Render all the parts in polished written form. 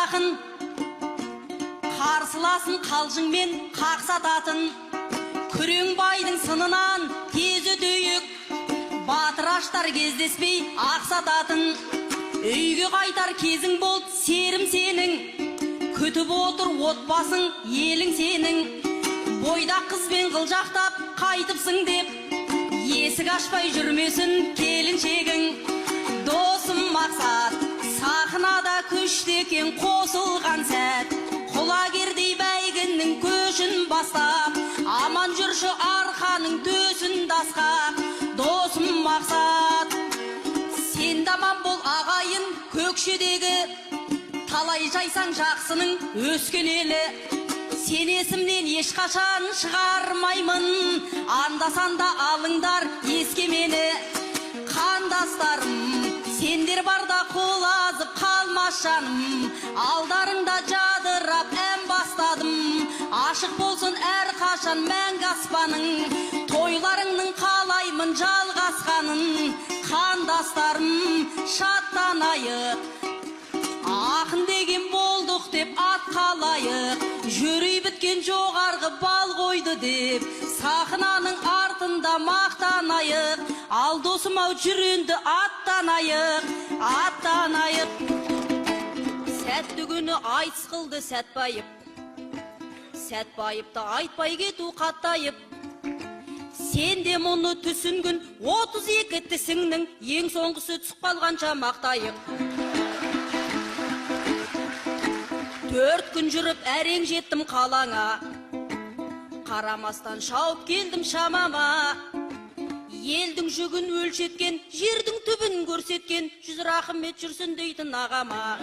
ақын, қарсыласын қалжыңмен қақсататын, күрең байдың сынынан тез өтейік, батыраштар кездеспей ақсататын. Үйге қайтар кезің болды серім сенің, күтіп отыр отбасың елің сенің. Бойда қызбен қылжақтап қайтыпсың деп, есік ашпай жүрмесін келіншегің. Досым мақсат, сахнада күшті екен қосылған сәт, құлагердей бәйгінің көшін бастап, аман жүрші арқаның төсін дасқап. Досым мақсат, сен де аман бол ағайын көкшедегі, талай жайсаң жақсының өскен елі. Сен есімнен ешқашан шығармаймын, анда-санда алыңдар еске мені. Қандастарым, сендер барда қол азып қалмас жаным, алдарыңда жадырап ән бастадым. Ашық болсын әр қашан мәңгі аспаның, тойларыңның қалаймын жалғасқанын. Қандастарым, шаттанайық, ақын деген болдық деп ат қалайық. Жүрей біткен жоғарғы бал қойды деп, сахнаның артында мақтанайық. Ал досым ау жүренді аттанайық, аттанайық. Сәтті күні айтыс қылды Сәтбайып, Сәтбайыпты айтпай кету қаттайып. Сен де мұны түсінгін, 32 тісіңнің ең соңғысы түсіп қалғанша мақтайық. 4 күн жүріп әрең жеттім қалаңа, қарамастан шауып келдім шамама. Елдің жүгін өлшеткен, жердің түбін көрсеткен, 100 рахмет жүрсін дейтін ағама.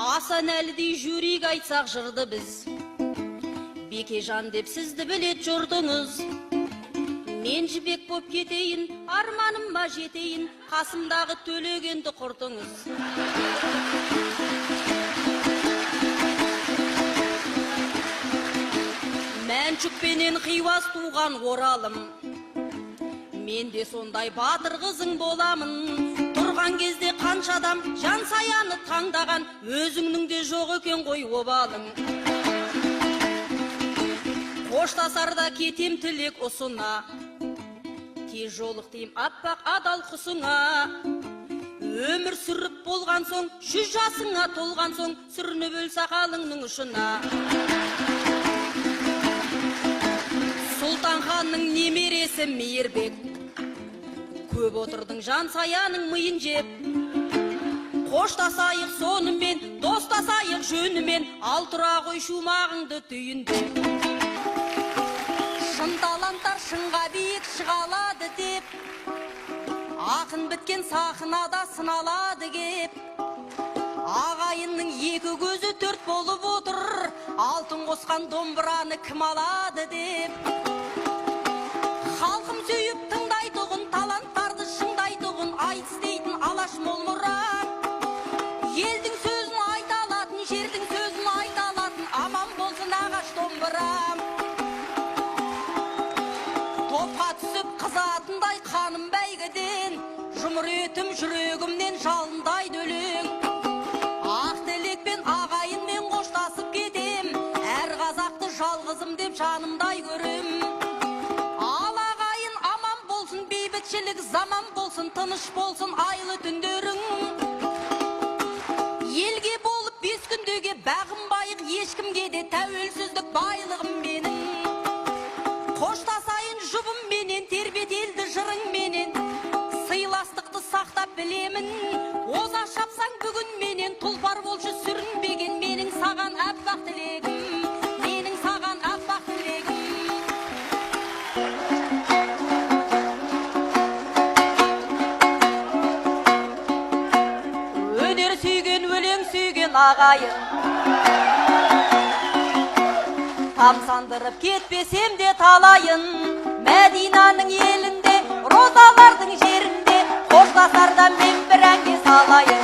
Асан әлідей жүрек айтсақ жырды біз, Бекежан деп сізді білет жұрдыңыз. Мен жібек боп кетейін, арманымма жетейін, қасымдағы төлегенді құртыңыз. Мәншүкпенен қиуас туған оралым, мен де сондай батыр қызың боламын. Тұрған кезде қанша адам жан саяны таңдаған, өзіңнің де жоқ екен ғой обалың. Қоштасарда кетем тілек ұсына, тез жолықтайым аппақ адал құсыңа. Өмір сүріп болған соң, 100 жасыңа толған соң, сүрініп өл сақалыңның ұшына. Сұлтан ханның немересі Мейірбек, көп отырдың жан саяның миын жеп. Қоштасайық сонымен, достасайық жөнімен, ал тұра қой шумағыңды түйіндеп. Шын таланттар шыңға биік шығалады деп, ақын біткен сахнада сыналады кеп. Ағайынның 2 көзі 4 болып отыр, алтын қосқан домбыраны кім алады деп. Халқым сүйіп тыңдайтұғын, таланттарды шыңдайтұғын, айтыс дейтін алаш мол мұра. Елдің сөзін айта алатын, жердің сөзін айта алатын, аман болсын ағаш домбырам. Топқа түсіп қызатындай қаным бәйгіден, жұмыр етім жүрегімнен жалындай өлең. Ақ тілекпен ағайынмен қоштасып кетем, әр қазақты жалғызым деп жанымдай көрем. Ал ағайын аман болсын, бейбітшілік заман болсын, тыныш болсын айлы түндерің. Елге болып 5 күндеге бәғым байық, ешкімге де тәуелсіздік байлығым менің. Қоштасайын жұбым менен, тербетелді жырың менен, сыйластықты сақтап білемін. Оза шапсаң бүгін менен, тұлпар болшы сүрінбеген менің саған аппақ тілегім, менің саған аппақ тілегім. Өнер сүйген, өлең сүйген ағайын, тамсандырып кетпесем де талайын. Мәдинаның елінде, розалардың жерінде, қоштасарда мен бір әнге салайын.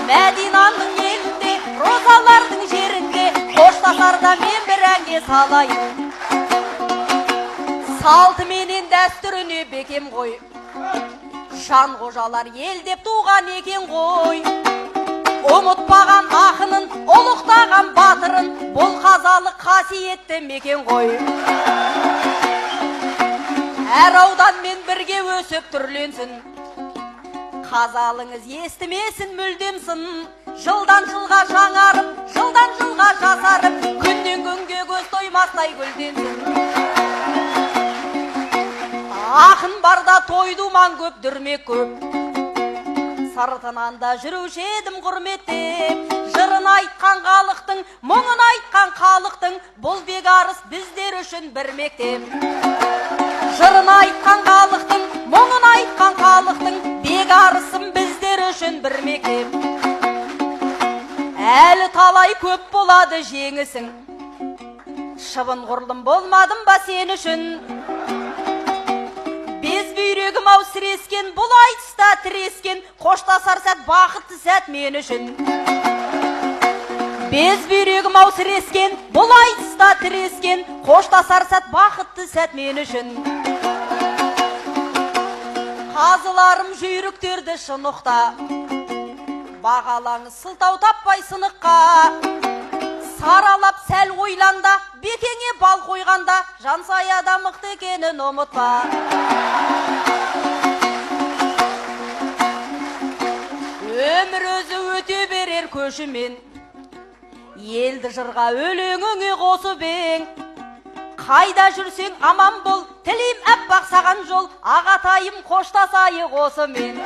Мәдинаның елінде, розалардың жерінде, қоштасарда мен бір әнге салайын. Салты менен дәстүріне бекем ғой, Жанғожалар ел деп туған екен ғой, ұмытпаған ақынын, ұлықтаған батырын, бұл қазалық қасиетті мекен ғой. Әр ауданмен бірге өсіп түрленсін, қазалыңыз естімесін мүлдемсін. Жылдан жылға жаңарып, жылдан жылға жасарып, күннен күнге көз тоймастай гүлденсін. Ақын барда той-думан көп, дүрмек көп, сыртынан да жүруші едім құрметтеп. Жырын айтқан халықтың, мұңын айтқан халықтың, бұл бекарыс біздер үшін бір мектеп. Жырын айтқан халықтың, мұңын айтқан халықтың, бекарысым біздер үшін бір мектеп. Әлі талай көп болады жеңісің, шыбын құрлым болмадым ба сен үшін? Без бүйрегім ау сірескен, бұл айтыста тірескен, қоштасар сәт бақытты сәт мен үшін. Без бүйрегім ау сірескен, бұл айтыста тірескен, қоштасар сәт бақытты сәт мен үшін. Қазыларым жүйріктерді шынықта, бағалаңыз сылтау таппай сыныққа. Саралап сәл ойланда, бетеңе бал қойғанда, жансаяда мықты екенін ұмытпа. Өмір өзі өте берер көшімен, елді жырға өлеңіңе қосып ең. Қайда жүрсең аман бол, тілейм әппақ саған жол, ағатайым қоштасайық осымен.